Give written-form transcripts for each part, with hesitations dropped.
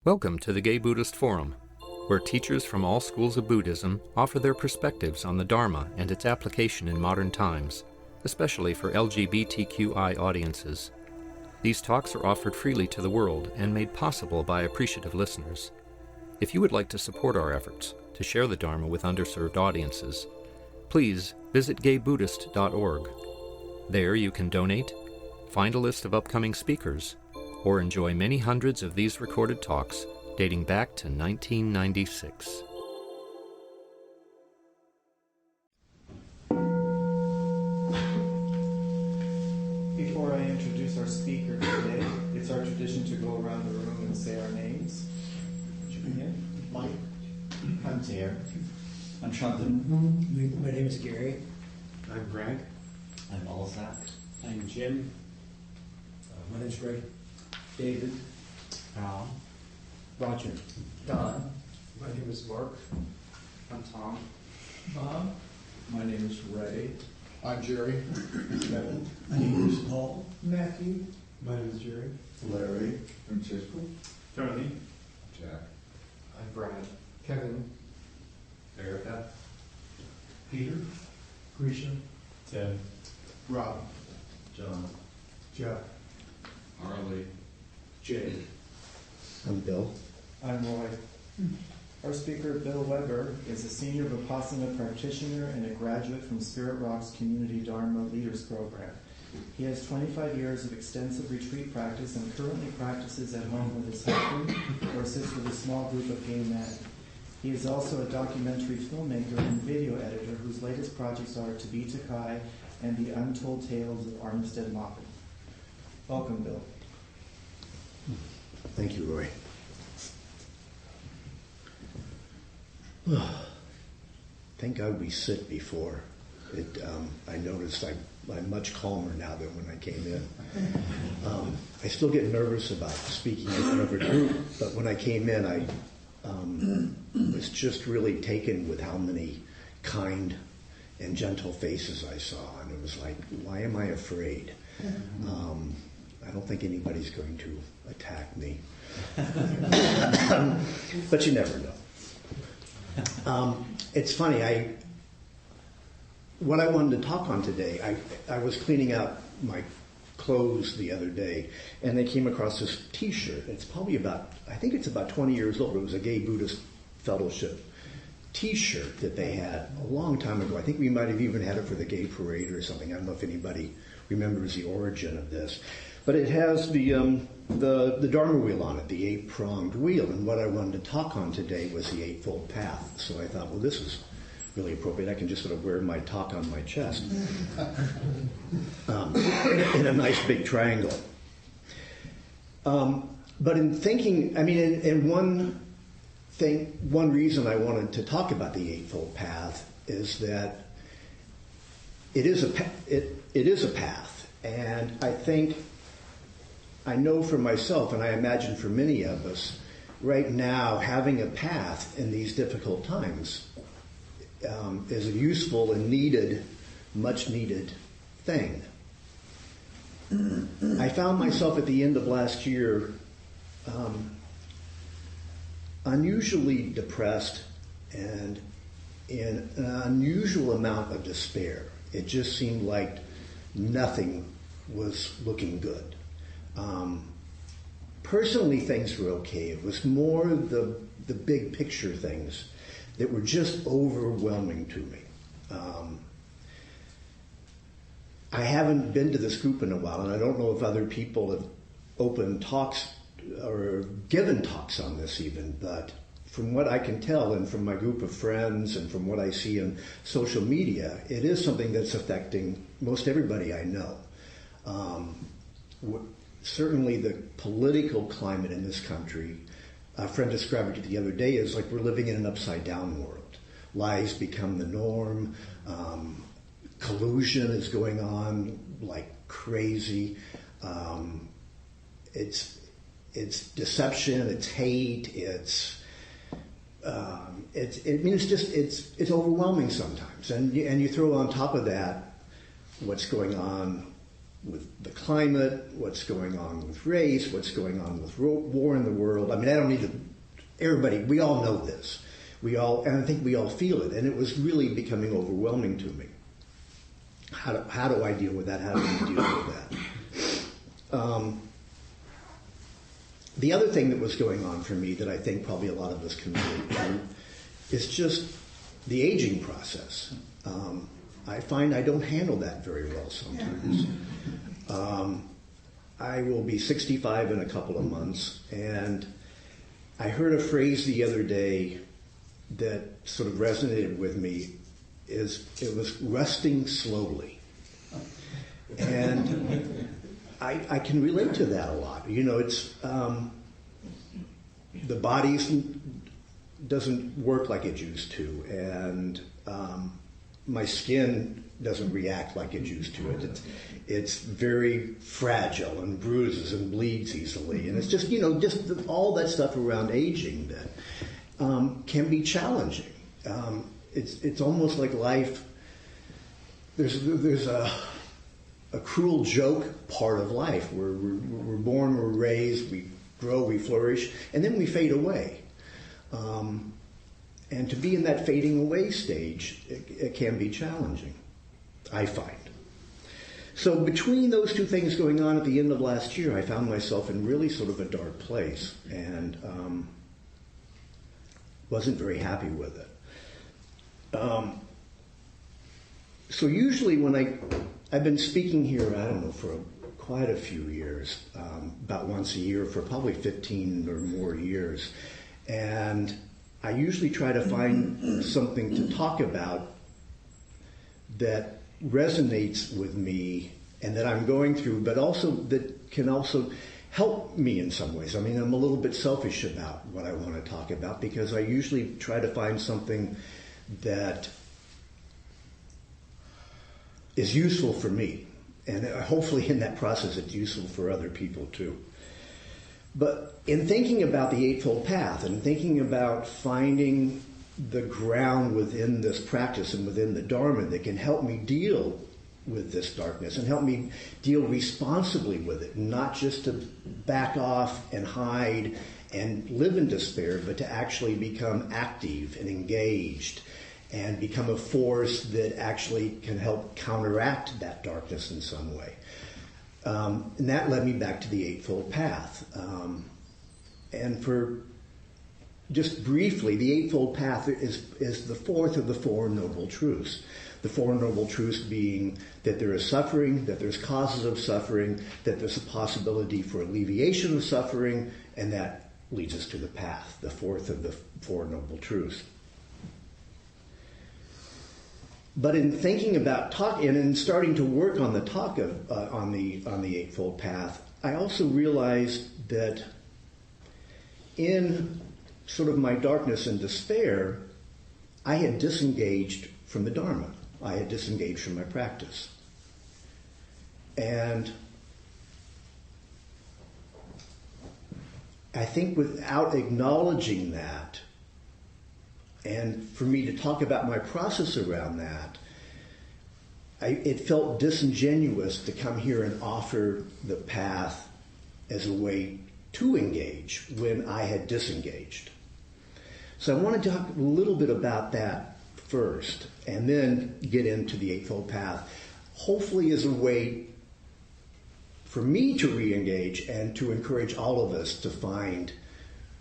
Welcome to the Gay Buddhist Forum, where teachers from all schools of Buddhism offer their perspectives on the Dharma and its application in modern times, especially for LGBTQI audiences. These talks are offered freely to the world and made possible by appreciative listeners. If you would like to support our efforts to share the Dharma with underserved audiences, please visit gaybuddhist.org. There you can donate, find a list of upcoming speakers, or enjoy many hundreds of these recorded talks dating back to 1996. Before I introduce our speaker today, it's our tradition to go around the room and say our names. Would you begin? Mike. I'm Taylor. I'm Shantanu. My name is Gary. I'm Greg. I'm Alzak. I'm Jim. My name is Greg. David. Al. Roger. Don. My name is Mark. I'm Tom. Bob. My name is Ray. I'm Jerry. Kevin. My name is Paul. Matthew. My name is Jerry. Larry. Francesco. Tony. Jack. I'm Brad. Kevin. Erica. Peter. Grisha. Ted. Rob. John. Jeff. Harley. Jay. I'm Bill. I'm Roy. Our speaker, Bill Weber, is a senior Vipassana practitioner and a graduate from Spirit Rock's Community Dharma Leaders Program. He has 25 years of extensive retreat practice and currently practices at home with his husband or sits with a small group of gay men. He is also a documentary filmmaker and video editor whose latest projects are To Be Takei and The Untold Tales of Armistead, Maupin. Welcome, Bill. Thank you, Roy. Thank God we sit before. I noticed I'm much calmer now than when I came in. I still get nervous about speaking in front of a group, but when I came in, I was just really taken with how many kind and gentle faces I saw, and it was like, why am I afraid? I don't think anybody's going to attack me. But you never know. It's funny, what I wanted to talk on today, I was cleaning out my clothes the other day, and I came across this t-shirt. It's probably I think it's about 20 years old. It was a Gay Buddhist Fellowship t-shirt that they had a long time ago. I think we might have even had it for the Gay Parade or something. I don't know if anybody remembers the origin of this. But it has the Dharma wheel on it, the 8-pronged wheel. And what I wanted to talk on today was the Eightfold Path. So I thought, well, this is really appropriate. I can just sort of wear my talk on my chest in a nice big triangle. But in thinking, and one reason I wanted to talk about the Eightfold Path is that it is a path, and I know for myself, and I imagine for many of us, right now having a path in these difficult times is a useful and needed, much needed thing. I found myself at the end of last year unusually depressed and in an unusual amount of despair. It just seemed like nothing was looking good. Personally, things were okay. It was more the big picture things that were just overwhelming to me. I haven't been to this group in a while, and I don't know if other people have opened talks or given talks on this even, but from what I can tell and from my group of friends and from what I see on social media, it is something that's affecting most everybody I know. Certainly the political climate in this country, a friend described it the other day as like we're living in an upside-down world. Lies become the norm. Collusion is going on like crazy. It's deception. It's hate. It's overwhelming sometimes. And you throw on top of that what's going on the climate, what's going on with race, what's going on with war in the world. I mean, I don't need to, everybody, we all know this. And I think we all feel it. And it was really becoming overwhelming to me. How do I deal with that? How do we deal with that? The other thing that was going on for me that I think probably a lot of us can relate to is just the aging process. I find I don't handle that very well sometimes. I will be 65 in a couple of months, and I heard a phrase the other day that sort of resonated with me. It was resting slowly. And I can relate to that a lot. You know, it's the body doesn't work like it used to, and my skin doesn't react like it used to. It's very fragile and bruises and bleeds easily, and it's just all that stuff around aging that can be challenging. It's almost like life. There's a cruel joke part of life where we're born, we're raised, we grow, we flourish, and then we fade away. And to be in that fading away stage, it can be challenging, I find. So between those two things going on at the end of last year, I found myself in really sort of a dark place and wasn't very happy with it. So usually when I've been speaking here, I don't know, for quite a few years, about once a year for probably 15 or more years. And I usually try to find something to talk about that resonates with me and that I'm going through, but also that can also help me in some ways. I mean, I'm a little bit selfish about what I want to talk about because I usually try to find something that is useful for me. And hopefully in that process it's useful for other people too. But in thinking about the Eightfold Path and thinking about finding the ground within this practice and within the Dharma that can help me deal with this darkness and help me deal responsibly with it, not just to back off and hide and live in despair, but to actually become active and engaged and become a force that actually can help counteract that darkness in some way. And that led me back to the Eightfold Path. And for just briefly, the Eightfold Path is the fourth of the Four Noble Truths. The Four Noble Truths being that there is suffering, that there's causes of suffering, that there's a possibility for alleviation of suffering, and that leads us to the path, the fourth of the Four Noble Truths. But in thinking about and in starting to work on the talk of on the Eightfold Path, I also realized that in sort of my darkness and despair, I had disengaged from the Dharma. I had disengaged from my practice. And I think without acknowledging that, and for me to talk about my process around that, it felt disingenuous to come here and offer the path as a way to engage when I had disengaged. So I want to talk a little bit about that first, and then get into the Eightfold Path, hopefully as a way for me to re-engage and to encourage all of us to find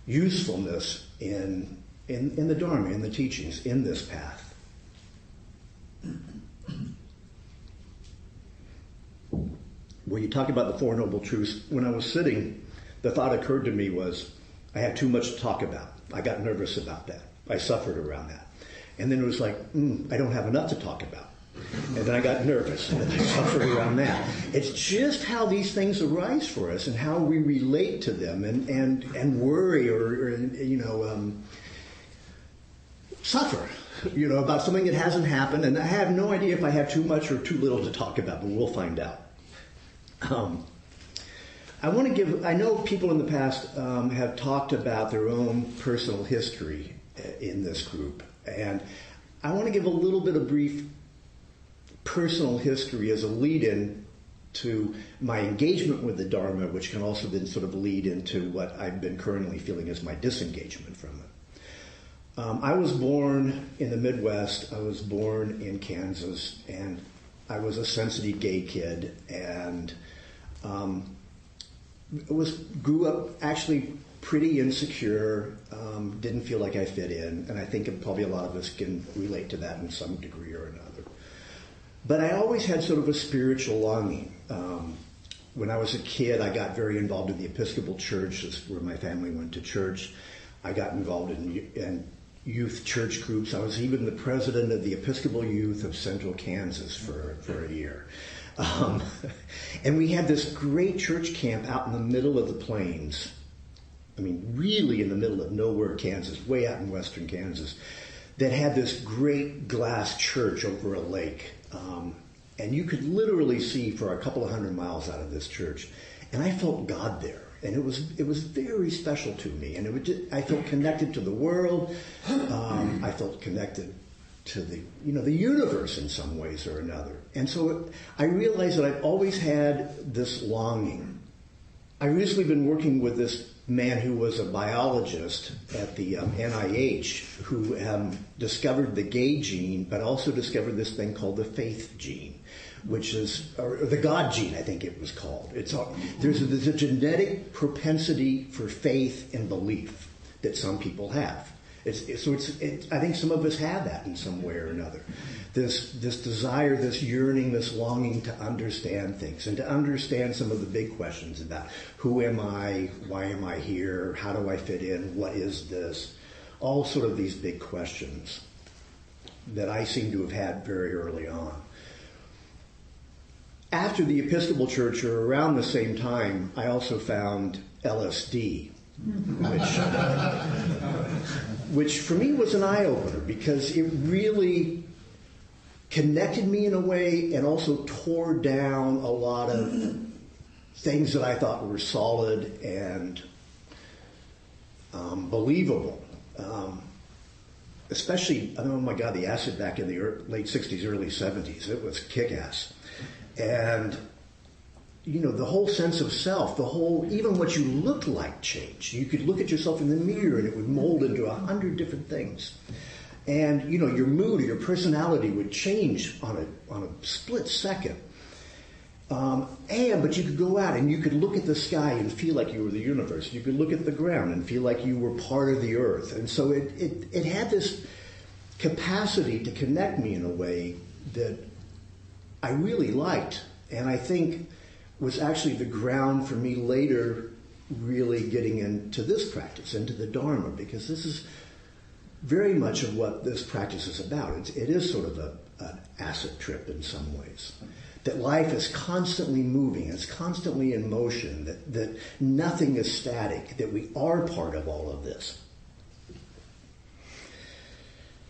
usefulness in the Dharma, in the teachings, in this path. When you talk about the Four Noble Truths, when I was sitting, the thought occurred to me was, I had too much to talk about. I got nervous about that. I suffered around that. And then it was like, I don't have enough to talk about. And then I got nervous, and then I suffered around that. It's just how these things arise for us and how we relate to them and worry or suffer, about something that hasn't happened. And I have no idea if I have too much or too little to talk about, but we'll find out. I know people in the past have talked about their own personal history in this group. And I want to give a little bit of brief personal history as a lead-in to my engagement with the Dharma, which can also then sort of lead into what I've been currently feeling as my disengagement from it. I was born in the Midwest. I was born in Kansas, and I was a sensitive gay kid, and grew up actually pretty insecure, didn't feel like I fit in, and I think probably a lot of us can relate to that in some degree or another. But I always had sort of a spiritual longing. When I was a kid, I got very involved in the Episcopal Church. That's where my family went to church. I got involved in youth church groups. I was even the president of the Episcopal Youth of Central Kansas for a year. And we had this great church camp out in the middle of the plains. I mean, really in the middle of nowhere, Kansas, way out in western Kansas, that had this great glass church over a lake. And you could literally see for a couple of 100 miles out of this church. And I felt God there. And it was very special to me. And I felt connected to the world. I felt connected to the universe in some ways or another. And so I realized that I've always had this longing. I've recently been working with this man who was a biologist at the NIH who discovered the gay gene, but also discovered this thing called the faith gene, which is, or the God gene, I think it was called. There's a genetic propensity for faith and belief that some people have. I think some of us have that in some way or another. This desire, this yearning, this longing to understand things and to understand some of the big questions about who am I, why am I here, how do I fit in, what is this? All sort of these big questions that I seem to have had very early on. After the Episcopal Church, or around the same time, I also found LSD, which for me was an eye-opener because it really connected me in a way and also tore down a lot of things that I thought were solid and believable. Especially, oh my God, the acid back in the late 60s, early 70s, it was kick-ass. And, the whole sense of self, even what you looked like changed. You could look at yourself in the mirror and it would mold into 100 different things. And, your mood or your personality would change on a split second. But you could go out and you could look at the sky and feel like you were the universe. You could look at the ground and feel like you were part of the earth. And so it had this capacity to connect me in a way that I really liked, and I think was actually the ground for me later really getting into this practice, into the Dharma, because this is very much of what this practice is about. It is sort of an acid trip in some ways. That life is constantly moving, it's constantly in motion, that nothing is static, that we are part of all of this.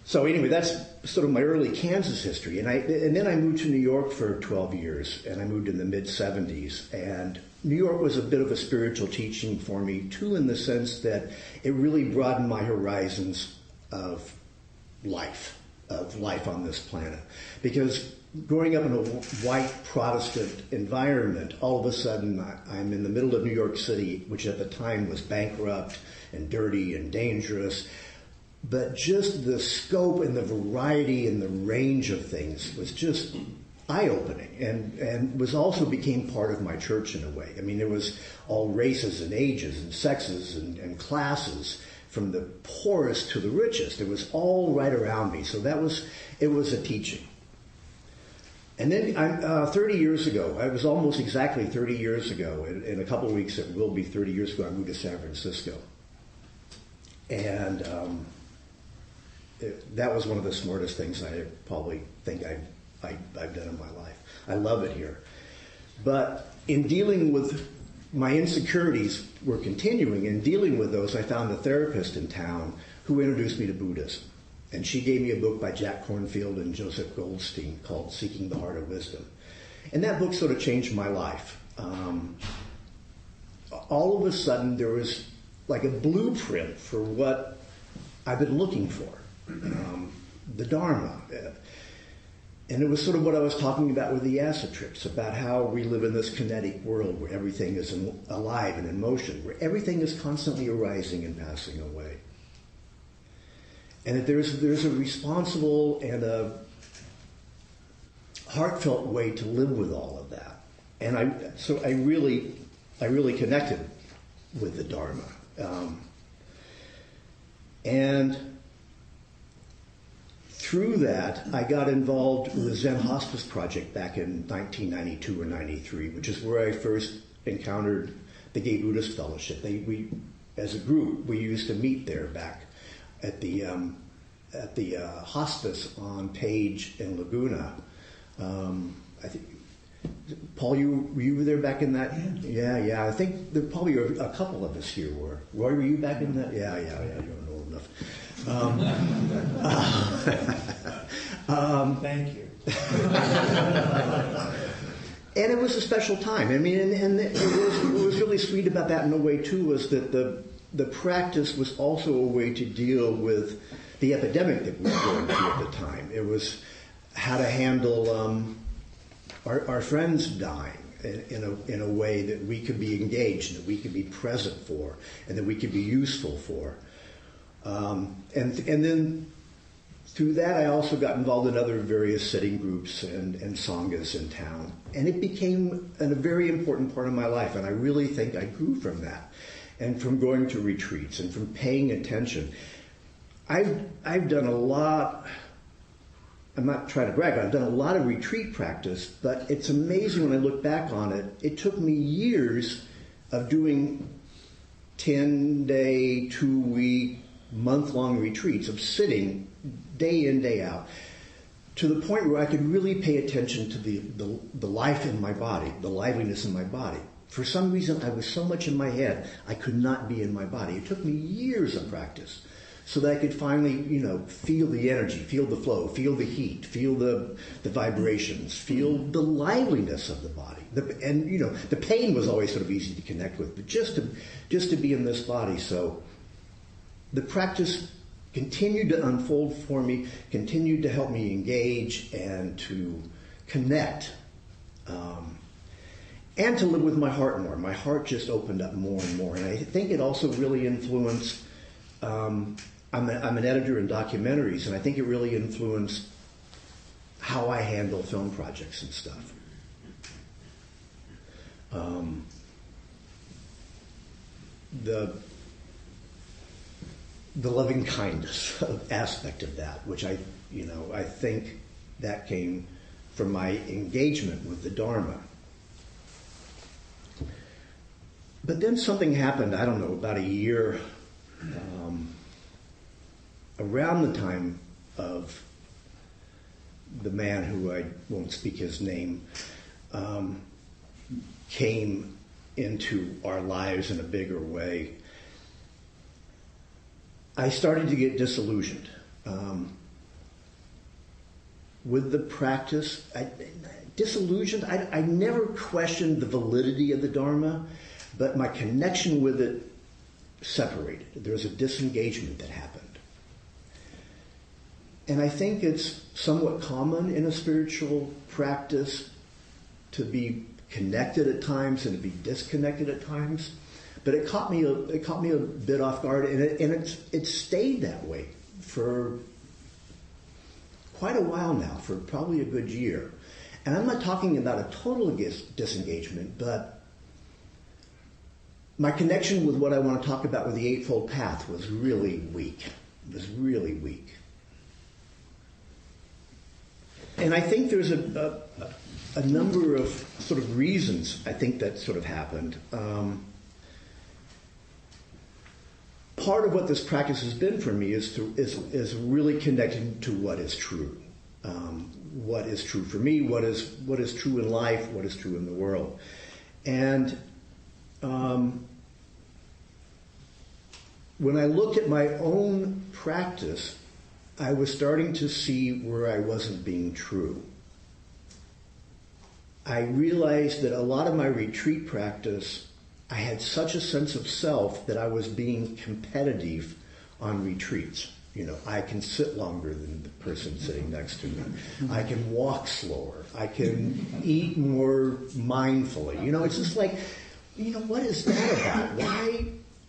So anyway, that's sort of my early Kansas history. And then I moved to New York for 12 years, and I moved in the mid-'70s. And New York was a bit of a spiritual teaching for me, too, in the sense that it really broadened my horizons of life on this planet. Because growing up in a white Protestant environment, all of a sudden I'm in the middle of New York City, which at the time was bankrupt and dirty and dangerous. But just the scope and the variety and the range of things was just eye-opening and was also became part of my church in a way. I mean, there was all races and ages and sexes and classes, from the poorest to the richest. It was all right around me. So it was a teaching. And then 30 years ago, I was almost exactly 30 years ago, in a couple of weeks it will be 30 years ago, I moved to San Francisco. And that was one of the smartest things I probably think I've done in my life. I love it here. But in dealing with my insecurities were continuing. In dealing with those, I found a therapist in town who introduced me to Buddhism. And she gave me a book by Jack Kornfield and Joseph Goldstein called Seeking the Heart of Wisdom. And that book sort of changed my life. All of a sudden, there was like a blueprint for what I've been looking for. The Dharma. And it was sort of what I was talking about with the acid trips, about how we live in this kinetic world where everything is alive and in motion, where everything is constantly arising and passing away. And that there's a responsible and a heartfelt way to live with all of that. And I really connected with the Dharma. And through that, I got involved with the Zen Hospice Project back in 1992 or 93, which is where I first encountered the Gay Buddhist Fellowship. We, as a group, we used to meet there back at the hospice on Page and Laguna. I think, Paul, were you there back in that? Yeah. I think there probably a couple of us here were. Roy, were you back in that? Yeah. You're old enough. Thank you. And it was a special time. I mean, and it was really sweet about that in a way too, was that the practice was also a way to deal with the epidemic that we were going through at the time. It was how to handle our friends dying in a way that we could be engaged, and that we could be present for, and that we could be useful for. And then through that, I also got involved in other various sitting groups and sanghas in town. And it became a very important part of my life. And I really think I grew from that. And from going to retreats and from paying attention. I've done a lot, I'm not trying to brag, but I've done a lot of retreat practice. But it's amazing when I look back on it. It took me years of doing 10-day, 2-week, month-long retreats, of sitting day in, day out, to the point where I could really pay attention to the life in my body, the liveliness in my body. For some reason, I was so much in my head, I could not be in my body. It took me years of practice so that I could finally, feel the energy, feel the flow, feel the heat, feel the vibrations, feel the liveliness of the body. The pain was always sort of easy to connect with, but just to be in this body. So the practice continued to unfold for me, continued to help me engage and to connect, and to live with my heart more. My heart just opened up more and more. And I think it also really influenced, I'm an editor in documentaries, and I think it really influenced how I handle film projects and stuff. The loving kindness aspect of that, which I think that came from my engagement with the Dharma. But then something happened, I don't know, about a year, around the time of the man who I won't speak his name, came into our lives in a bigger way. I started to get disillusioned with the practice. Disillusioned. I never questioned the validity of the Dharma, but my connection with it separated. There was a disengagement that happened. And I think it's somewhat common in a spiritual practice to be connected at times and to be disconnected at times. But it caught me a bit off guard, and it stayed that way for quite a while now, for probably a good year. And I'm not talking about a total disengagement, but my connection with what I want to talk about with the Eightfold Path was really weak. It was really weak. And I think there's a number of sort of reasons I think that sort of happened. Part of what this practice has been for me is really connecting to what is true. What is true for me, what is true in life, what is true in the world. And when I looked at my own practice, I was starting to see where I wasn't being true. I realized that a lot of my retreat practice, I had such a sense of self that I was being competitive on retreats. I can sit longer than the person sitting next to me. I can walk slower. I can eat more mindfully. It's just like, what is that about? Why?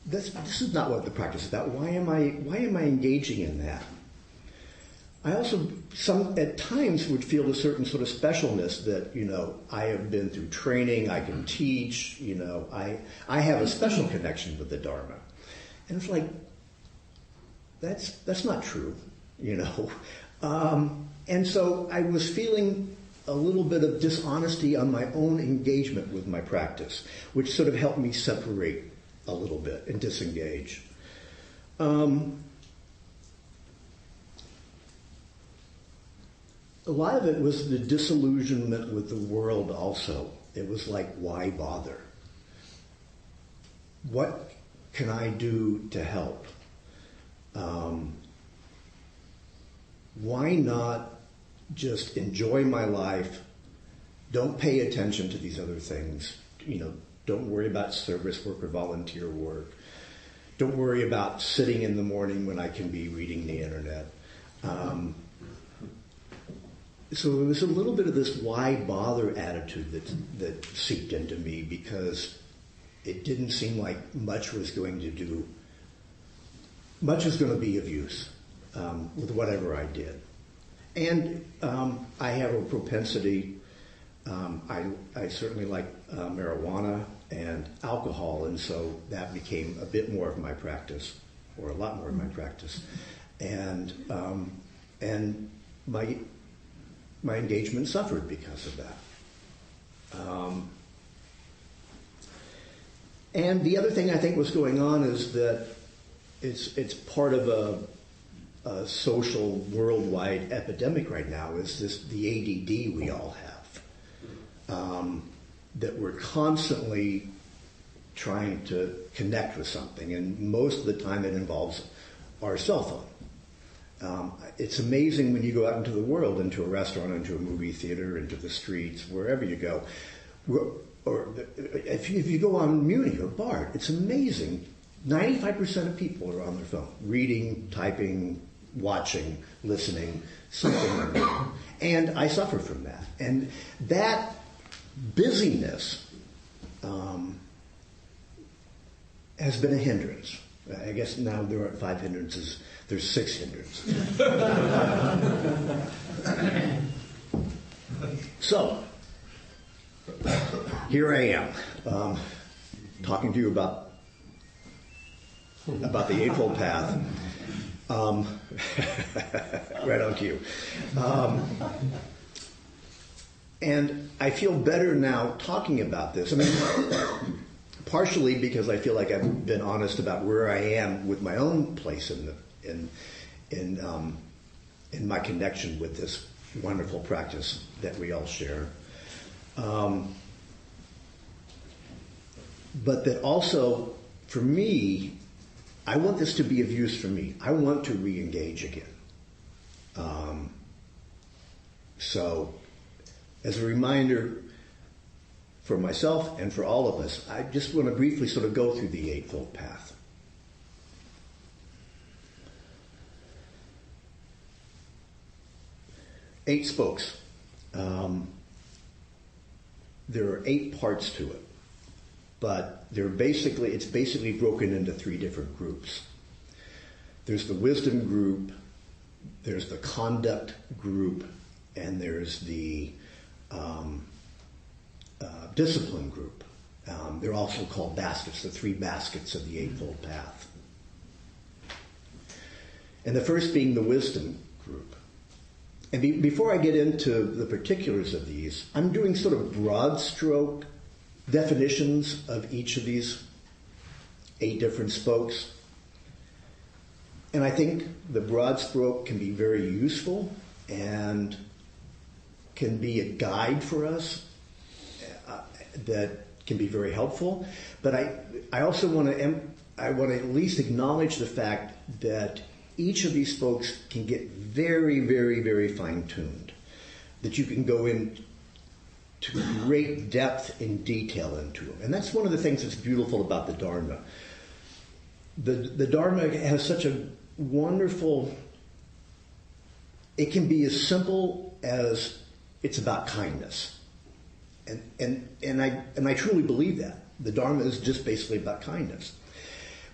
This is not what the practice is about. Why am I engaging in that? I also at times would feel a certain sort of specialness that, I have been through training, I can teach, I have a special connection with the Dharma. And it's like, that's not true, And so I was feeling a little bit of dishonesty on my own engagement with my practice, which sort of helped me separate a little bit and disengage. A lot of it was the disillusionment with the world also. It was like, why bother? What can I do to help? Why not just enjoy my life? Don't pay attention to these other things. Don't worry about service work or volunteer work. Don't worry about sitting in the morning when I can be reading the internet. So there was a little bit of this why bother attitude that seeped into me, because it didn't seem like much was going to be of use with whatever I did. And I have a propensity, I certainly like marijuana and alcohol, and so that became a bit more of my practice, or a lot more of my practice. And my engagement suffered because of that. And the other thing I think was going on is that it's part of a social worldwide epidemic right now, is the ADD we all have, that we're constantly trying to connect with something, and most of the time it involves our cell phone. It's amazing when you go out into the world, into a restaurant, into a movie theater, into the streets, wherever you go, or if you go on Muni or Bard, it's amazing. 95% of people are on their phone, reading, typing, watching, listening, something. And I suffer from that. And that busyness has been a hindrance. I guess now there aren't 5 hindrances, there's 6 hindrances. So, here I am, talking to you about the Eightfold Path. Right on cue. And I feel better now talking about this. I mean, partially because I feel like I've been honest about where I am with my own place in my connection with this wonderful practice that we all share. But that also, for me, I want this to be of use for me. I want to re-engage again. So, as a reminder for myself and for all of us, I just want to briefly sort of go through the Eightfold Path. Eight spokes. There are 8 parts to it, but it's basically broken into 3 different groups. There's the wisdom group, there's the conduct group, and there's the discipline group. They're also called baskets, the 3 baskets of the Eightfold Path. And the first being the wisdom group. And before I get into the particulars of these, I'm doing sort of broad stroke definitions of each of these 8 different spokes. And I think the broad stroke can be very useful and can be a guide for us that can be very helpful. But I also want to at least acknowledge the fact that each of these spokes can get very, very, very fine-tuned, that you can go into great depth and detail into them. And that's one of the things that's beautiful about the Dharma. The Dharma has such a wonderful. It can be as simple as it's about kindness, and I truly believe that the Dharma is just basically about kindness.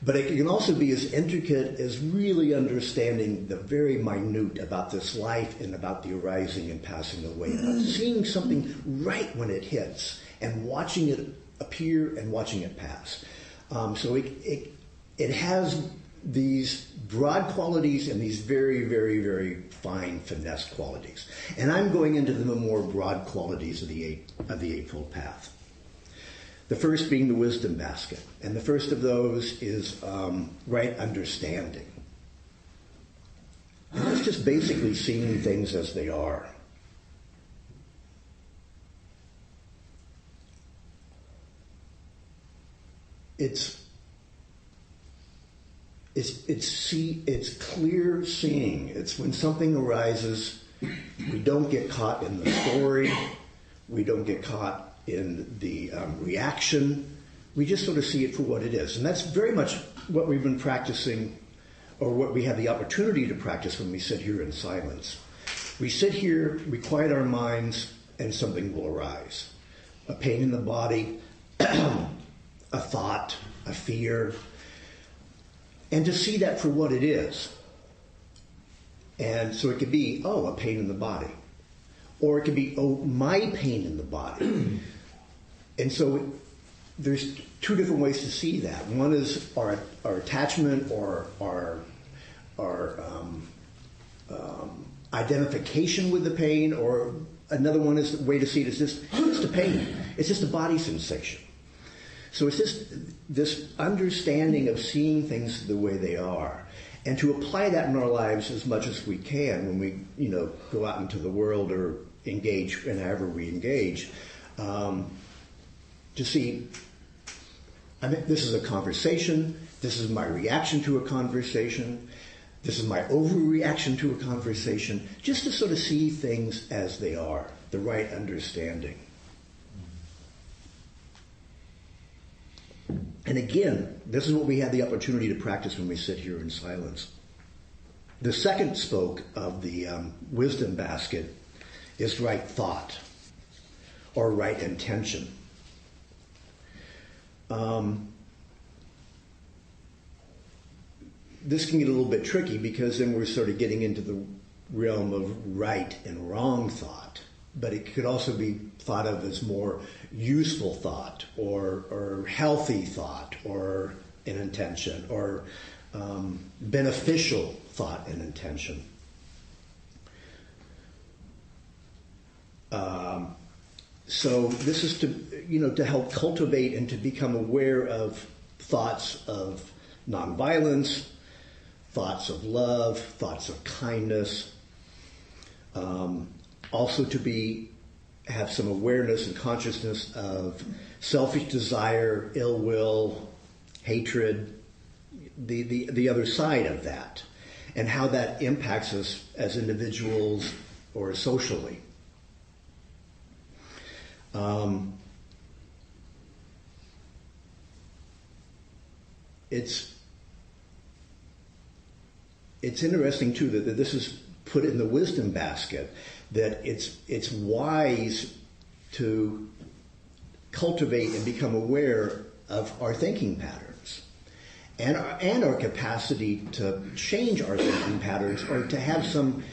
But it can also be as intricate as really understanding the very minute about this life and about the arising and passing away, about seeing something right when it hits and watching it appear and watching it pass. So it has these broad qualities and these very, very, very fine finesse qualities. And I'm going into the more broad qualities of the Eightfold Path. The first being the wisdom basket. And the first of those is right understanding. And that's just basically seeing things as they are. It's clear seeing. It's when something arises, we don't get caught in the story, we don't get caught in the reaction. We just sort of see it for what it is. And that's very much what we've been practicing, or what we have the opportunity to practice when we sit here in silence. We sit here, we quiet our minds, and something will arise. A pain in the body, a thought, a fear, and to see that for what it is. And so it could be, oh, a pain in the body. Or it could be, oh, my pain in the body. And so there's two different ways to see that. One is our attachment or our identification with the pain, or another one is the way to see it is just a pain. It's just a body sensation. So it's just this understanding of seeing things the way they are, and to apply that in our lives as much as we can when we, go out into the world or engage in however we engage. To see, this is a conversation. This is my reaction to a conversation. This is my overreaction to a conversation. Just to sort of see things as they are, the right understanding. And again, this is what we have the opportunity to practice when we sit here in silence. The second spoke of the wisdom basket is right thought or right intention. This can get a little bit tricky because then we're sort of getting into the realm of right and wrong thought. But it could also be thought of as more useful thought or healthy thought or an intention or beneficial thought and intention. So this is to help cultivate and to become aware of thoughts of nonviolence, thoughts of love, thoughts of kindness. Also to have some awareness and consciousness of selfish desire, ill will, hatred, the other side of that, and how that impacts us as individuals or socially. It's interesting too that this is put in the wisdom basket, that it's wise to cultivate and become aware of our thinking patterns and our capacity to change our thinking patterns or to have some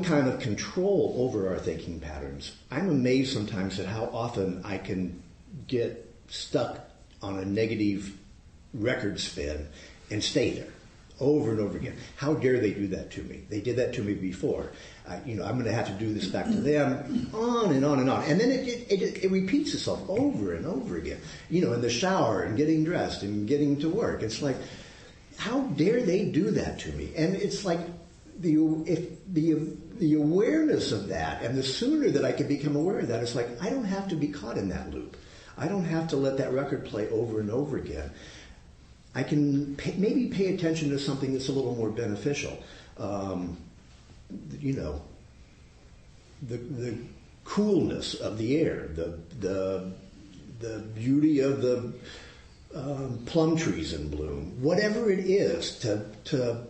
kind of control over our thinking patterns. I'm amazed sometimes at how often I can get stuck on a negative record spin and stay there over and over again. How dare they do that to me? They did that to me before. I'm going to have to do this back to them, on and on and on. And then it repeats itself over and over again. In the shower and getting dressed and getting to work. It's like, how dare they do that to me? And it's like the awareness of that, and the sooner that I can become aware of that, it's like I don't have to be caught in that loop. I don't have to let that record play over and over again. I can maybe pay attention to something that's a little more beneficial. The coolness of the air, the beauty of the plum trees in bloom, whatever it is, to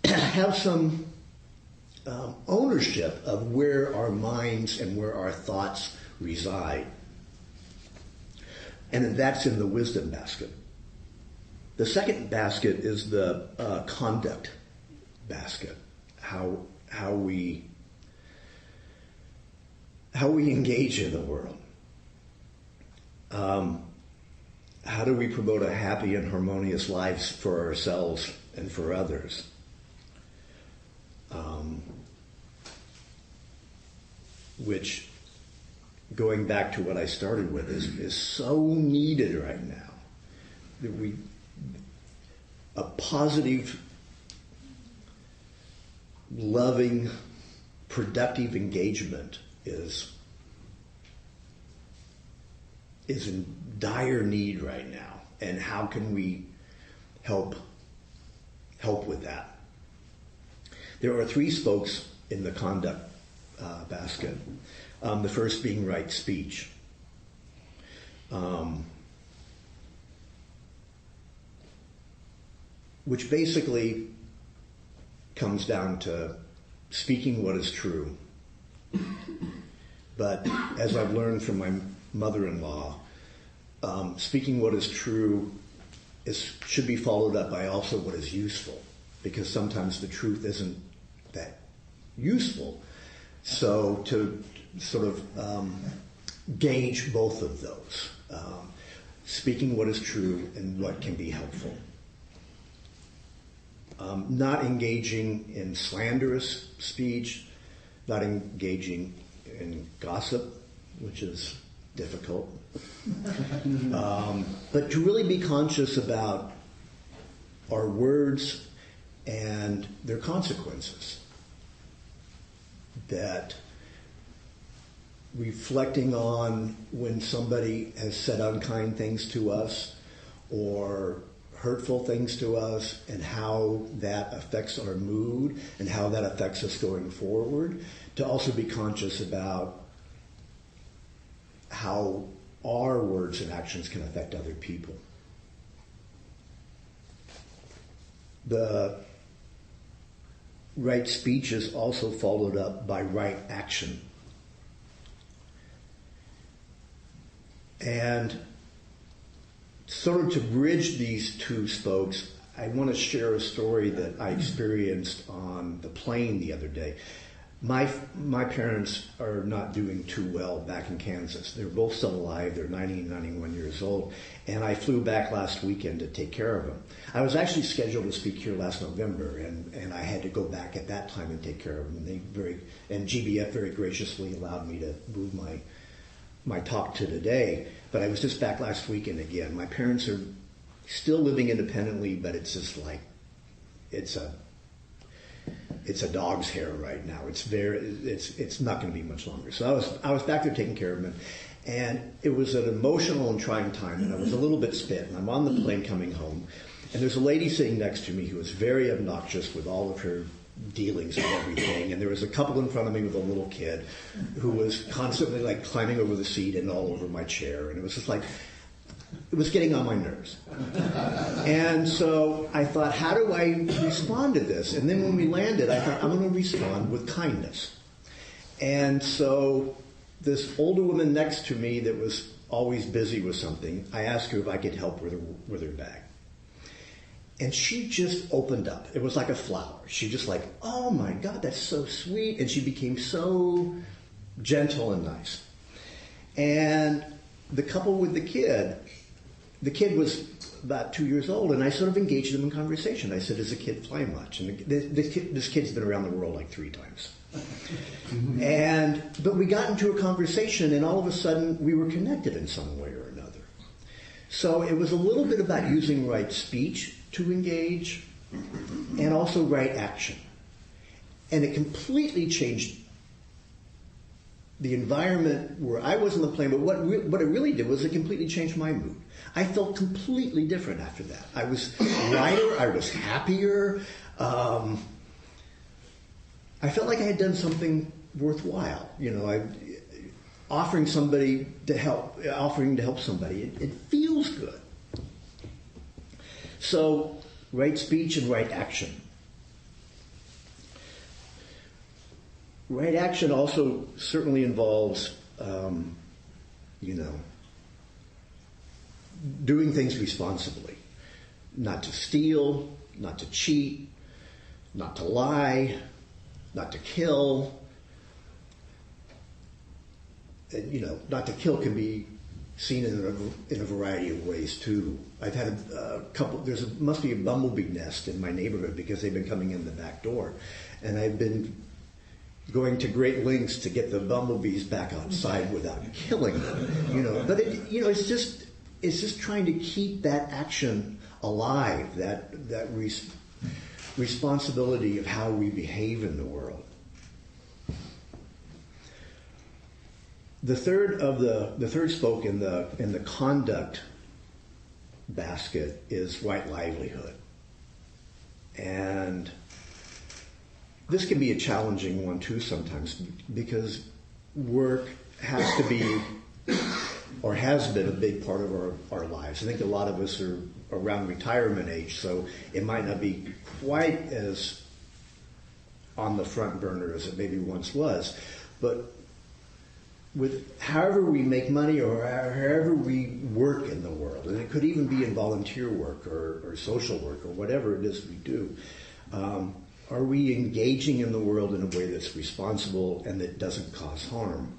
have some ownership of where our minds and where our thoughts reside. And that's in the wisdom basket. The second basket is the conduct basket. How we engage in the world. How do we promote a happy and harmonious lives for ourselves and for others? Which, going back to what I started with, is so needed right now. That a positive, loving, productive engagement is in dire need right now. And how can we help with that? There are 3 spokes in the conduct basket. The first being right speech. Which basically comes down to speaking what is true. But as I've learned from my mother-in-law, speaking what is true should be followed up by also what is useful, because sometimes the truth isn't that useful. So to sort of gauge both of those, speaking what is true and what can be helpful. Not engaging in slanderous speech, not engaging in gossip, which is difficult. But to really be conscious about our words and their consequences. That reflecting on when somebody has said unkind things to us or hurtful things to us and how that affects our mood and how that affects us going forward, to also be conscious about how our words and actions can affect other people. The right speech is also followed up by right action. And sort of to bridge these 2 spokes, I want to share a story that I experienced on the plane the other day. My parents are not doing too well back in Kansas. They're both still alive. They're 90 and 91 years old. And I flew back last weekend to take care of them. I was actually scheduled to speak here last November, and I had to go back at that time and take care of them. And GBF very graciously allowed me to move my talk to today. But I was just back last weekend again. My parents are still living independently, but it's just like, it's a dog's hair right now. It's not going to be much longer. So I was back there taking care of him, and it was an emotional and trying time, and I was a little bit spent. And I'm on the plane coming home, and there's a lady sitting next to me who was very obnoxious with all of her dealings and everything. And there was a couple in front of me with a little kid who was constantly like climbing over the seat and all over my chair, and it was just like, it was getting on my nerves. And so I thought, how do I respond to this? And then when we landed, I thought, I'm going to respond with kindness. And so this older woman next to me that was always busy with something, I asked her if I could help with her bag. And she just opened up. It was like a flower. She just like, oh my God, that's so sweet. And she became so gentle and nice. And the couple with the kid was about 2 years old, and I sort of engaged them in conversation. I said, does the kid fly much? And this kid's been around the world like 3 times. But we got into a conversation, and all of a sudden we were connected in some way or another. So it was a little bit about using right speech to engage and also right action. And it completely changed the environment where I was on the plane, but what it really did was it completely changed my mood. I felt completely different after that. I was lighter, I was happier. I felt like I had done something worthwhile. Offering to help somebody. It feels good. So, right speech and right action. right action also certainly involves, doing things responsibly. Not to steal, not to cheat, not to lie, not to kill. And, not to kill can be seen in a variety of ways too. I've had a couple. Must be a bumblebee nest in my neighborhood because they've been coming in the back door, and I've been going to great lengths to get the bumblebees back outside without killing them. But it's just trying to keep that action alive, that responsibility of how we behave in the world. The third spoke in the conduct basket is right livelihood. And this can be a challenging one too sometimes because work has to be or has been a big part of our lives. I think a lot of us are around retirement age, so it might not be quite as on the front burner as it maybe once was. But with however we make money or however we work in the world, and it could even be in volunteer work or social work or whatever it is we do, are we engaging in the world in a way that's responsible and that doesn't cause harm?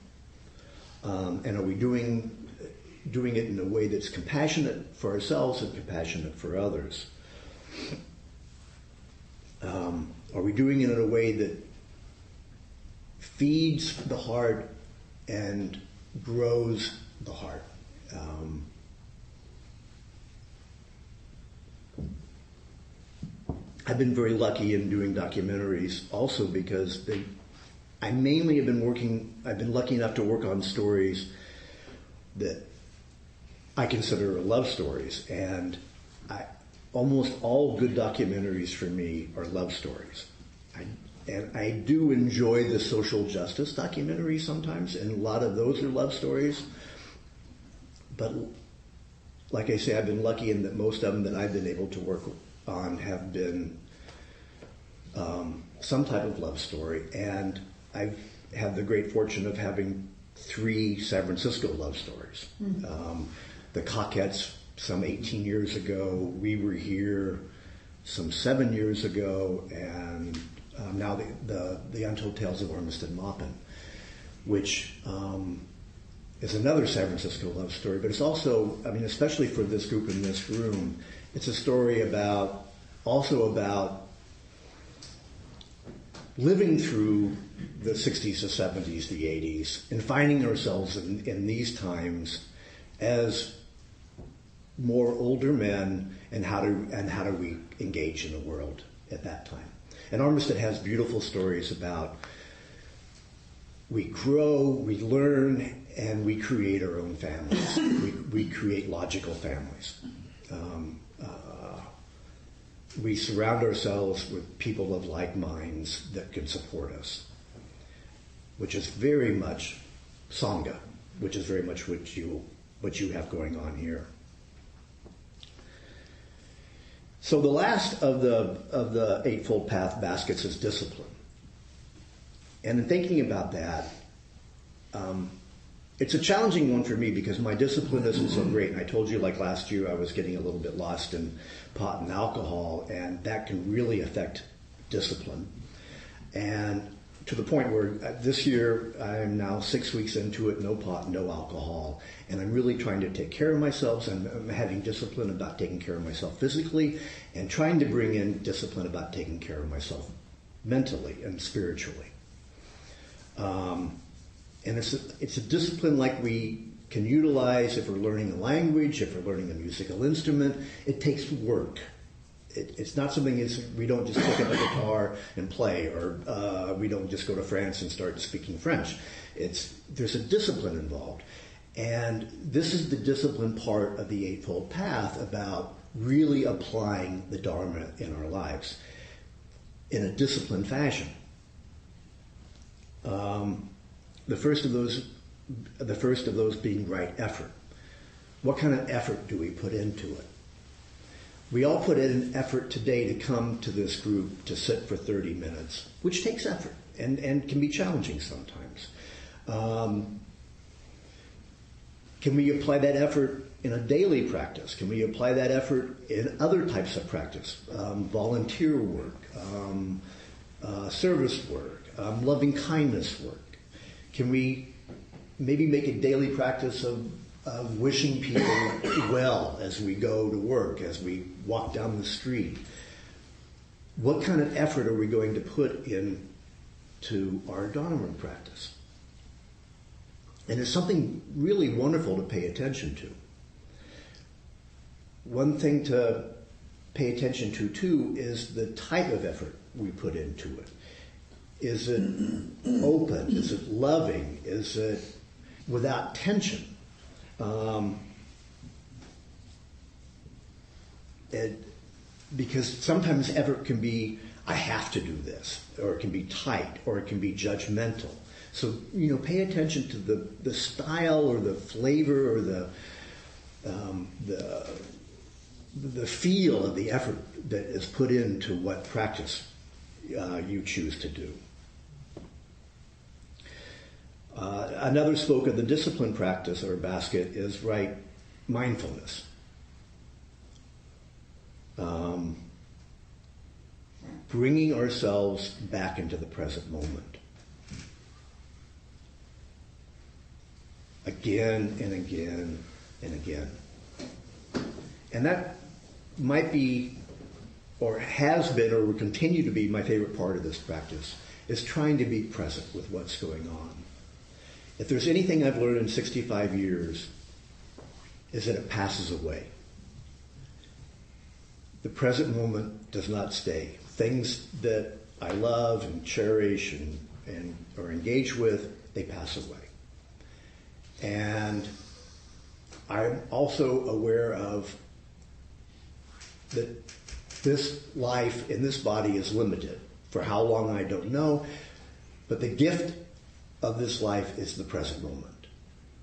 And are we doing it in a way that's compassionate for ourselves and compassionate for others? Are we doing it in a way that feeds the heart and grows the heart? I've been very lucky in doing documentaries also because I've been lucky enough to work on stories that I consider love stories, and almost all good documentaries for me are love stories. I do enjoy the social justice documentaries sometimes, and a lot of those are love stories. But like I say, I've been lucky in that most of them that I've been able to work on have been some type of love story. And I've had the great fortune of having 3 San Francisco love stories. The Coquettes, some 18 years ago. We Were Here, some 7 years ago. And now the Untold Tales of Armistead Maupin, which is another San Francisco love story. But it's also, especially for this group in this room, it's a story about living through the 60s, the 70s, the 80s, and finding ourselves in these times as more older men, and how do we engage in the world at that time. And Armistead has beautiful stories about we grow, we learn, and we create our own families. we create logical families. We surround ourselves with people of like minds that can support us, which is very much Sangha, which is very much what you have going on here. So the last of the Eightfold Path baskets is discipline. And in thinking about that, it's a challenging one for me because my discipline isn't so great. And I told you, like last year, I was getting a little bit lost in pot and alcohol, and that can really affect discipline. And to the point where this year, I'm now 6 weeks into it, no pot, no alcohol. And I'm really trying to take care of myself. And I'm having discipline about taking care of myself physically and trying to bring in discipline about taking care of myself mentally and spiritually. And it's a discipline like we can utilize if we're learning a language, if we're learning a musical instrument. It takes work. It's not something we don't just pick up a guitar and play, or we don't just go to France and start speaking French. There's a discipline involved. And this is the discipline part of the Eightfold Path about really applying the Dharma in our lives in a disciplined fashion. The first of those being right effort. What kind of effort do we put into it? We all put in an effort today to come to this group to sit for 30 minutes, which takes effort and can be challenging sometimes. Can we apply that effort in a daily practice? Can we apply that effort in other types of practice? Volunteer work, service work, loving kindness work. Can we maybe make a daily practice of wishing people well as we go to work, as we walk down the street? What kind of effort are we going to put into our Dharma practice? And it's something really wonderful to pay attention to. One thing to pay attention to, too, is the type of effort we put into it. Is it open? Is it loving? Is it without tension? Because sometimes effort can be, I have to do this, or it can be tight, or it can be judgmental. So, pay attention to the style or the flavor or the feel of the effort that is put into what practice you choose to do. Another spoke of the discipline practice or basket is mindfulness. Bringing ourselves back into the present moment. Again and again and again. And that might be, or has been, or will continue to be my favorite part of this practice, is trying to be present with what's going on. If there's anything I've learned in 65 years, is that it passes away. The present moment does not stay. Things that I love and cherish and are engaged with, they pass away. And I'm also aware of that this life in this body is limited. For how long, I don't know. But the gift of this life is the present moment.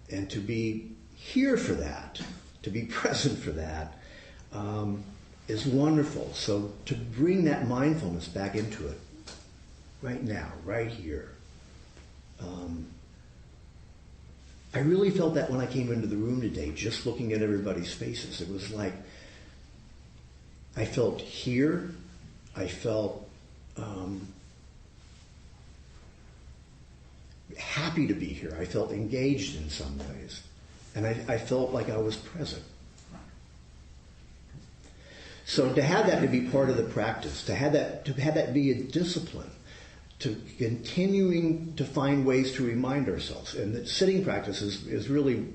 And to be here for that, to be present for that, is wonderful. So to bring that mindfulness back into it, right now, right here. I really felt that when I came into the room today, just looking at everybody's faces. It was like, I felt here, I felt happy to be here. I felt engaged in some ways. And I felt like I was present. So to have that to be part of the practice, to have that be a discipline, to continuing to find ways to remind ourselves. And the sitting practice is really,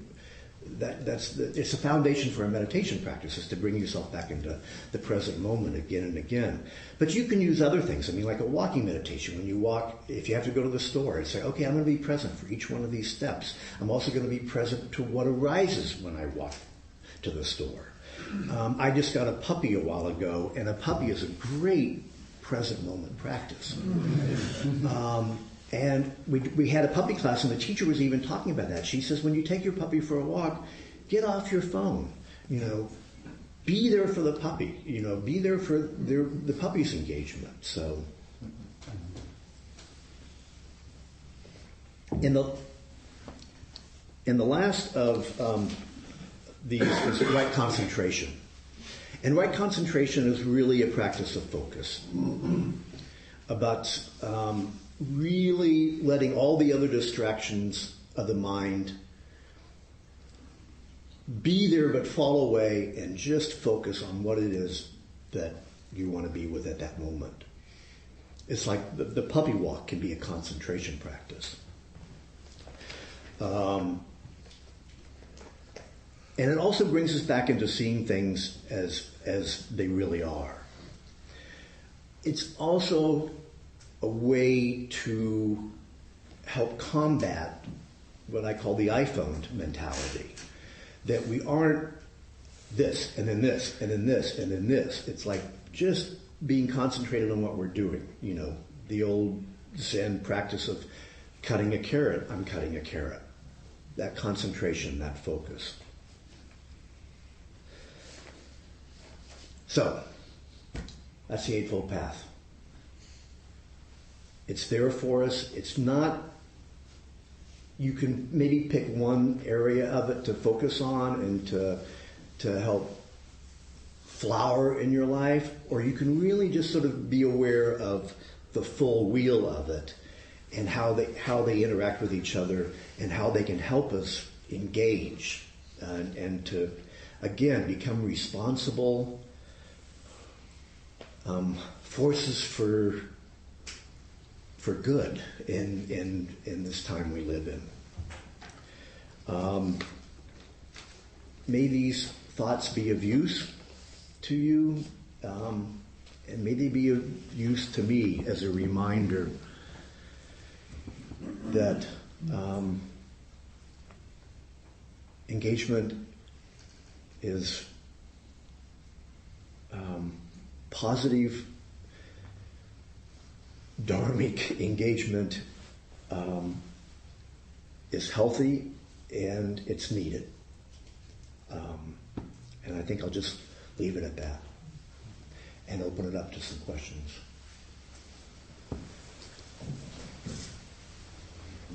it's a foundation for a meditation practice, is to bring yourself back into the present moment again and again. But you can use other things. I mean, like a walking meditation. When you walk, if you have to go to the store, and say, okay, I'm going to be present for each one of these steps. I'm also going to be present to what arises when I walk to the store. I just got a puppy a while ago, and a puppy is a great present moment practice. And we had a puppy class, and the teacher was even talking about that. She says, when you take your puppy for a walk, get off your phone. Be there for the puppy. Be there for the puppy's engagement. So, in the last of these is right concentration. And right concentration is really a practice of focus. About really letting all the other distractions of the mind be there but fall away and just focus on what it is that you want to be with at that moment. It's like the puppy walk can be a concentration practice. And it also brings us back into seeing things as they really are. It's also a way to help combat what I call the iPhone mentality. That we aren't this, and then this, and then this, and then this. It's like just being concentrated on what we're doing. The old Zen practice of cutting a carrot. I'm cutting a carrot. That concentration, that focus. So, that's the Eightfold Path. It's there for us. It's not, you can maybe pick one area of it to focus on and to help flower in your life, or you can really just sort of be aware of the full wheel of it and how they interact with each other and how they can help us engage and to, again, become responsible forces for good in this time we live in. May these thoughts be of use to you, and may they be of use to me as a reminder that engagement is positive, dharmic engagement is healthy and it's needed. And I think I'll just leave it at that and open it up to some questions.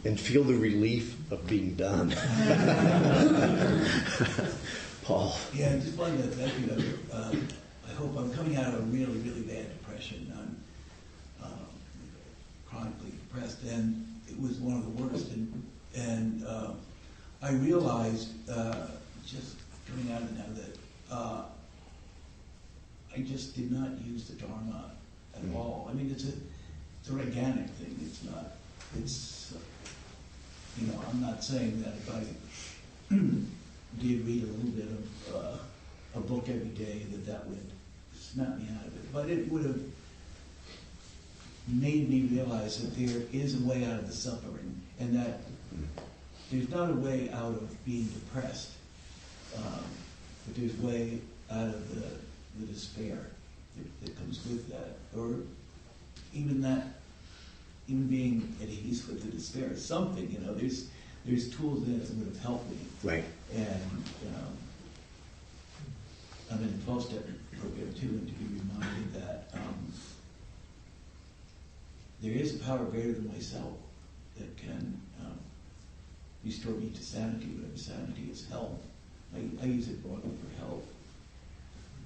And feel the relief of being done. Paul. Yeah, I just wanted to thank you. I hope I'm coming out of a really, really bad depression. I'm chronically depressed, and it was one of the worst. And I realized just coming out of it now that I just did not use the Dharma at all. I mean, it's an organic thing. It's not. It's I'm not saying that if I did read a little bit of a book every day that would snap me out of it, but it would have made me realize that there is a way out of the suffering, and that there's not a way out of being depressed, but there's a way out of the despair that comes with that, or even being at ease with the despair is something. There's tools in it that would have helped me. Right. And I'm in a 12-step program too, and to be reminded that there is a power greater than myself that can restore me to sanity, whatever sanity is health. I use it broadly for health.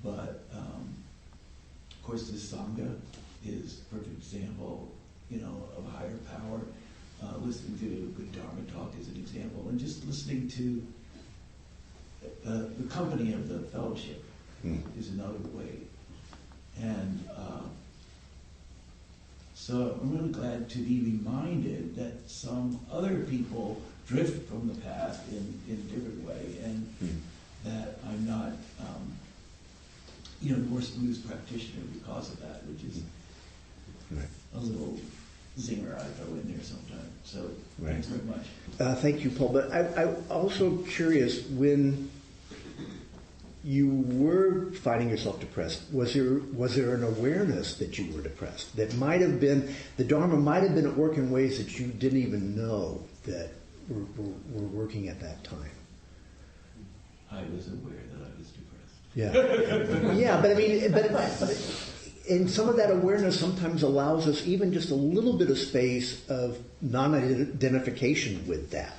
But, of course, the Sangha is a perfect example, of a higher power. Listening to a good Dharma talk is an example. And just listening to the company of the fellowship is another way. And so I'm really glad to be reminded that some other people drift from the path in a different way, and that I'm not, more smooth practitioner because of that, which is a little zinger I throw in there sometimes. So thanks very much. Thank you, Paul. But I'm also curious, when you were finding yourself depressed, was there an awareness that you were depressed? That might have been, the Dharma might have been at work in ways that you didn't even know that were working at that time. I was aware that I was depressed. Yeah. Yeah, but I mean, and some of that awareness sometimes allows us even just a little bit of space of non-identification with that.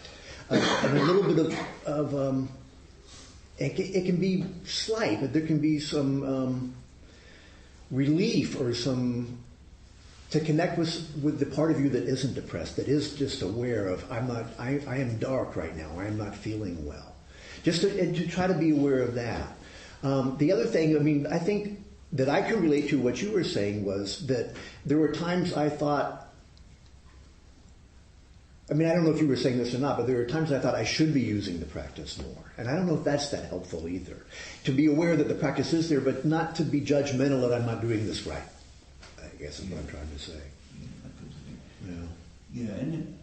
And a little bit of it can be slight, but there can be some relief or to connect with the part of you that isn't depressed, that is just aware of, I am dark right now, I am not feeling well. Just to try to be aware of that. The other thing, I think that I can relate to what you were saying was that there were times I thought, I don't know if you were saying this or not, but there were times I thought I should be using the practice more. And I don't know if that's that helpful either. To be aware that the practice is there, but not to be judgmental that I'm not doing this right, I guess is what I'm trying to say. Yeah, and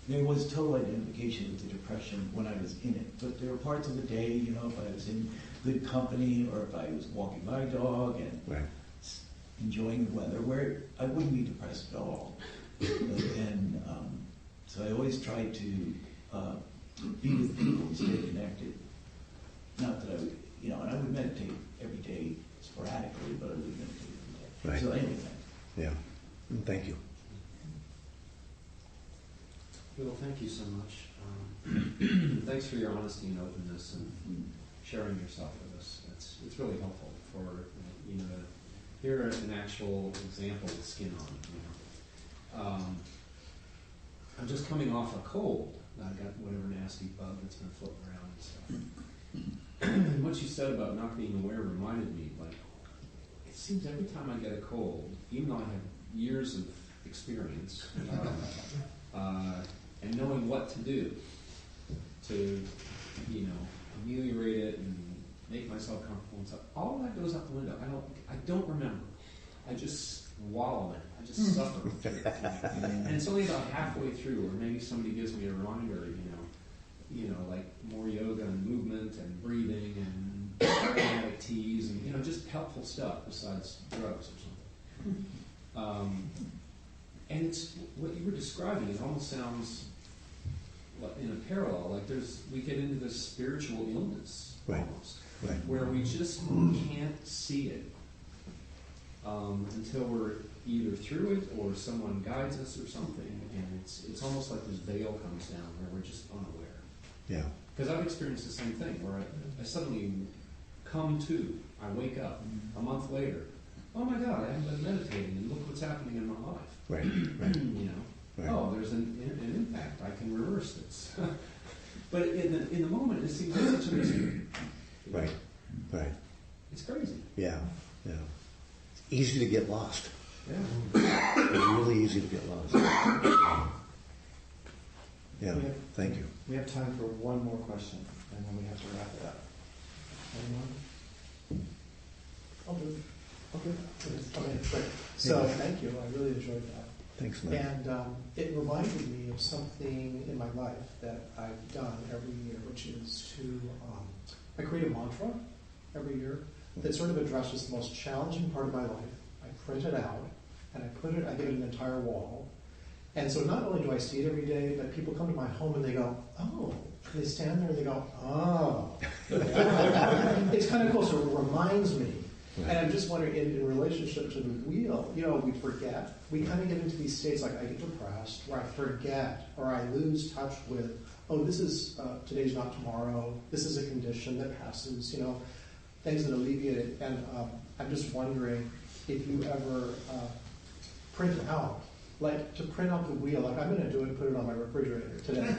there was total identification with the depression when I was in it. But there were parts of the day, if I was in good company or if I was walking my dog and enjoying the weather, where I wouldn't be depressed at all. And so I always tried to be with people and stay connected. Not that you know, and I would meditate every day sporadically, but I would meditate every day. Right. So anyway, thanks. Yeah. Thank you. Bill, thank you so much. Thanks for your honesty and openness and sharing yourself with us. It's really helpful for to hear an actual example with skin on. I'm just coming off a cold. I got whatever nasty bug that's been floating around and stuff. And what you said about not being aware reminded me, like, it seems every time I get a cold, even though I have years of experience, and knowing what to do to, ameliorate it and make myself comfortable and stuff, all of that goes out the window. I don't remember. I just wallow in it. I just suffer. And it's only about halfway through, or maybe somebody gives me a reminder, like more yoga and movement and breathing and aromatic teas and, just helpful stuff besides drugs or something. And it's what you were describing. It almost sounds in a parallel, like we get into this spiritual illness almost, where we just can't see it until we're either through it or someone guides us or something, and it's almost like this veil comes down where we're just unaware. Yeah. Because I've experienced the same thing where I suddenly come to, I wake up a month later. Oh my God, I haven't been meditating, and look what's happening in my life. Right. Right. Oh, there's an impact. I can reverse this. But in the moment, it seems like such a mystery. Right. It's crazy. Yeah. It's easy to get lost. Yeah. It's really easy to get lost. Yeah. Thank you. We have time for one more question, and then we have to wrap it up. Anyone? I'll do it. Okay, great. So thank you. I really enjoyed that. Thanks, Mike. And it reminded me of something in my life that I've done every year, which is I create a mantra every year that sort of addresses the most challenging part of my life. I print it out, and I give it an entire wall. And so not only do I see it every day, but people come to my home and they go, oh. They stand there and they go, oh. It's kind of cool, so it reminds me. Right. And I'm just wondering, in relationship to the wheel, we forget. We kind of get into these states like I get depressed, or I forget, or I lose touch with, oh, this is, today's not tomorrow, this is a condition that passes, things that alleviate it. And I'm just wondering if you ever print out, like to print out the wheel, like I'm going to do it and put it on my refrigerator today.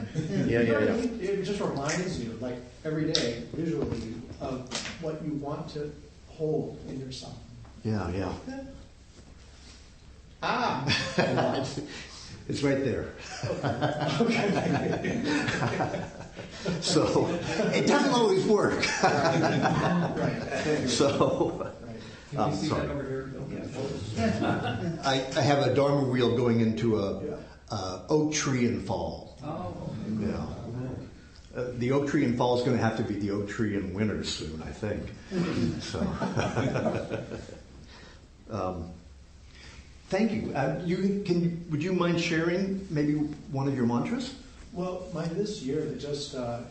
Yeah. It just reminds you, like every day, visually, of what you want to hold in yourself. Yeah. Ah! It's right there. Okay. So it doesn't always work. Right. So Can you see sorry. that over here? I have a Dharma wheel going into a oak tree in fall. Oh, okay. Yeah. The oak tree in fall is going to have to be the oak tree in winter soon, I think. So, thank you. Would you mind sharing maybe one of your mantras? Well, mine this year, that just about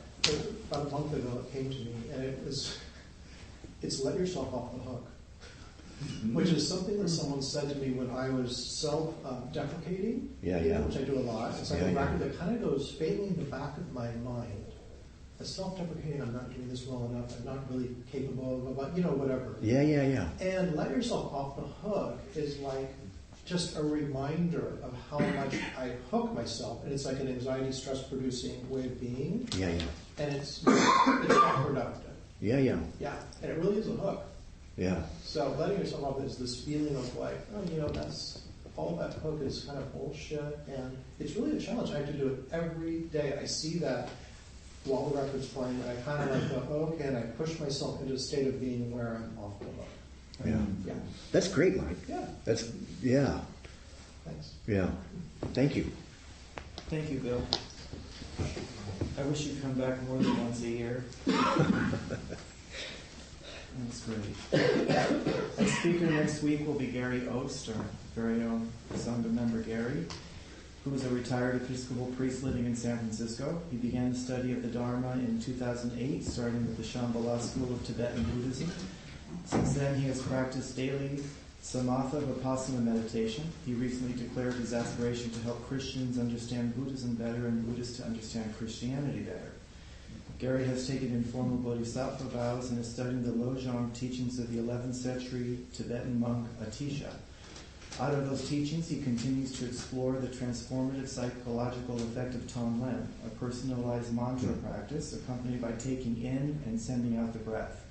a month ago, it came to me, and it's let yourself off the hook, which is something that someone said to me when I was self-deprecating, which I do a lot. It's like a record that kind of goes faintly in the back of my mind. As self-deprecating, I'm not doing this well enough, I'm not really capable of, whatever. Yeah. And let yourself off the hook is like just a reminder of how much I hook myself, and it's like an anxiety, stress-producing way of being. Yeah. And it's not productive. Yeah. Yeah, and it really is a hook. Yeah. So letting yourself off is this feeling of like, that's all that hook is kind of bullshit, and it's really a challenge. I have to do it every day. I see that while the record's playing, and I kind of like go, okay, and I push myself into a state of being where I'm off the hook. Yeah. That's great, Mike. Yeah. Thanks. Yeah. Thank you. Thank you, Bill. I wish you'd come back more than once a year. That's great. Our speaker next week will be Gary Ost, our very own Sangha member Gary, who is a retired Episcopal priest living in San Francisco. He began the study of the Dharma in 2008, starting with the Shambhala School of Tibetan Buddhism. Since then, he has practiced daily samatha vipassana meditation. He recently declared his aspiration to help Christians understand Buddhism better and Buddhists to understand Christianity better. Gary has taken informal bodhisattva vows and is studying the Lojong teachings of the 11th century Tibetan monk Atisha. Out of those teachings, he continues to explore the transformative psychological effect of Tonglen, a personalized mantra practice accompanied by taking in and sending out the breath.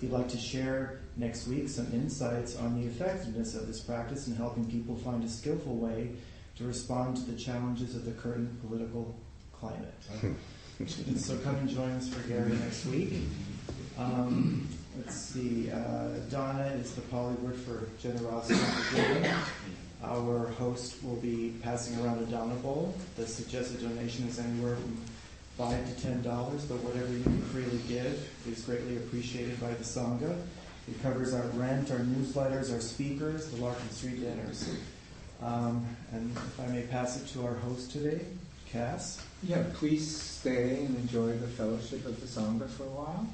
He'd like to share next week some insights on the effectiveness of this practice in helping people find a skillful way to respond to the challenges of the current political climate. So come and join us for Gary next week. Let's see, Donna is the Pali word for generosity and giving. Our host will be passing around a Dana bowl. The suggested donation is anywhere from $5 to $10, but whatever you can freely give is greatly appreciated by the Sangha. It covers our rent, our newsletters, our speakers, the Larkin Street dinners. And if I may pass it to our host today, Cass. Yeah, please stay and enjoy the fellowship of the Sangha for a while.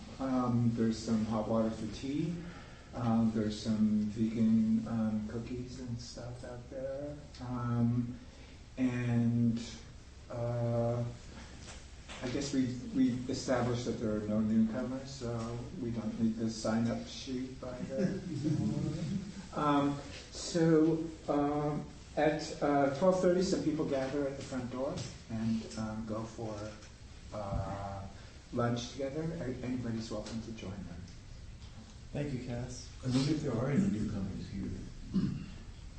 There's some hot water for tea. There's some vegan cookies and stuff out there. I guess we established that there are no newcomers, so we don't need the sign-up sheet by there. At 12:30, some people gather at the front door and go for lunch together. Anybody's welcome to join them. Thank you, Cass. I wonder if there are any newcomers here.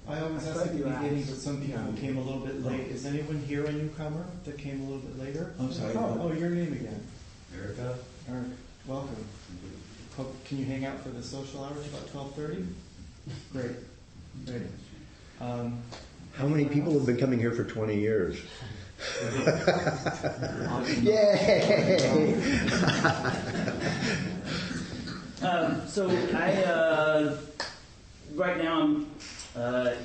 I always ask at the beginning, but some people came a little bit late. Is anyone here a newcomer that came a little bit later? I'm sorry. Oh, your name again. Erica? Eric, welcome. Can you hang out for the social hours about 12:30? Great. How many people have been coming here for 20 years? Yay! So I, right now I'm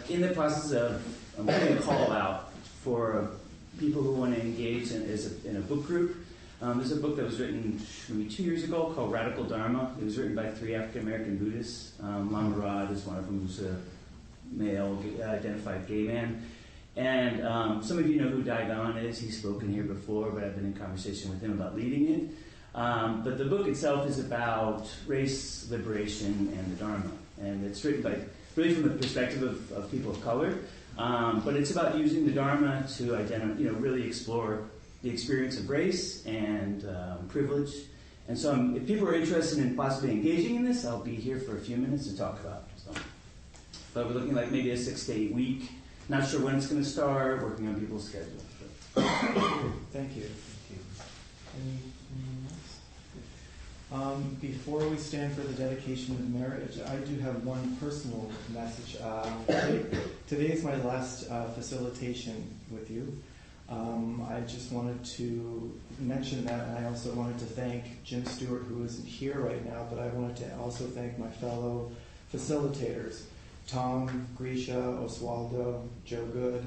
in the process of putting a call out for people who want to engage in a book group. There's a book that was written maybe 2 years ago called Radical Dharma. It was written by 3 African-American Buddhists. Lama Rod is one of them, who's a male identified gay man. And some of you know who Daigon is. He's spoken here before, but I've been in conversation with him about leading it. But the book itself is about race, liberation, and the Dharma. And it's written really from the perspective of people of color. But it's about using the Dharma to really explore the experience of race and privilege. And so if people are interested in possibly engaging in this, I'll be here for a few minutes to talk about it. So. But we're looking like maybe a 6 to 8 week. Not sure when it's going to start, working on people's schedule. Thank you. Anyone else? Before we stand for the dedication of marriage, I do have one personal message. Today is my last facilitation with you. I just wanted to mention that, and I also wanted to thank Jim Stewart, who isn't here right now, but I wanted to also thank my fellow facilitators, Tom, Grisha, Oswaldo, Joe Good.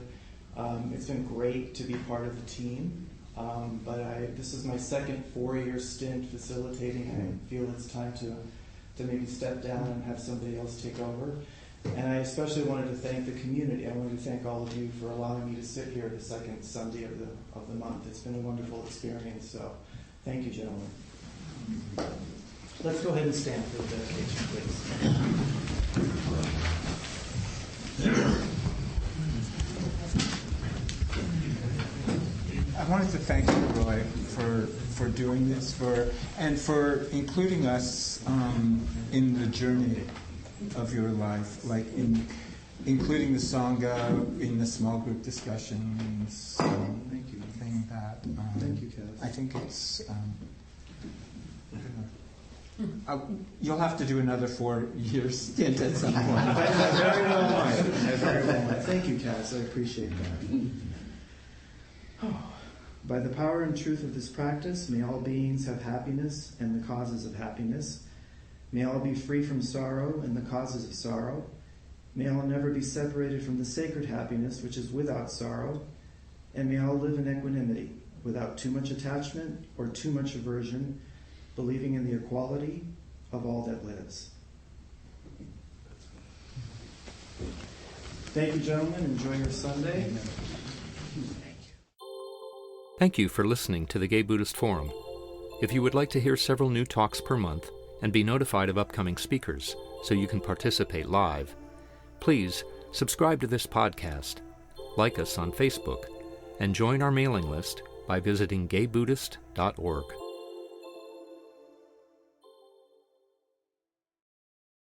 It's been great to be part of the team, but this is my second 4-year stint facilitating. I feel it's time to maybe step down and have somebody else take over. And I especially wanted to thank the community. I wanted to thank all of you for allowing me to sit here the second Sunday of the month. It's been a wonderful experience, so thank you, gentlemen. Let's go ahead and stand for the dedication, please. I wanted to thank you, Roy, for doing this, and for including us in the journey of your life, like including the Sangha in the small group discussions. Thank you. Thing that Thank you, Cass. I think it's. You'll have to do another 4-year stint at some point. Very well might. Thank you, Cass. I appreciate that. By the power and truth of this practice, may all beings have happiness and the causes of happiness. May all be free from sorrow and the causes of sorrow. May all never be separated from the sacred happiness which is without sorrow. and may all live in equanimity, without too much attachment or too much aversion, believing in the equality of all that lives. Thank you, gentlemen. Enjoy your Sunday. Thank you for listening to the Gay Buddhist Forum. If you would like to hear several new talks per month and be notified of upcoming speakers so you can participate live, please subscribe to this podcast, like us on Facebook, and join our mailing list by visiting gaybuddhist.org.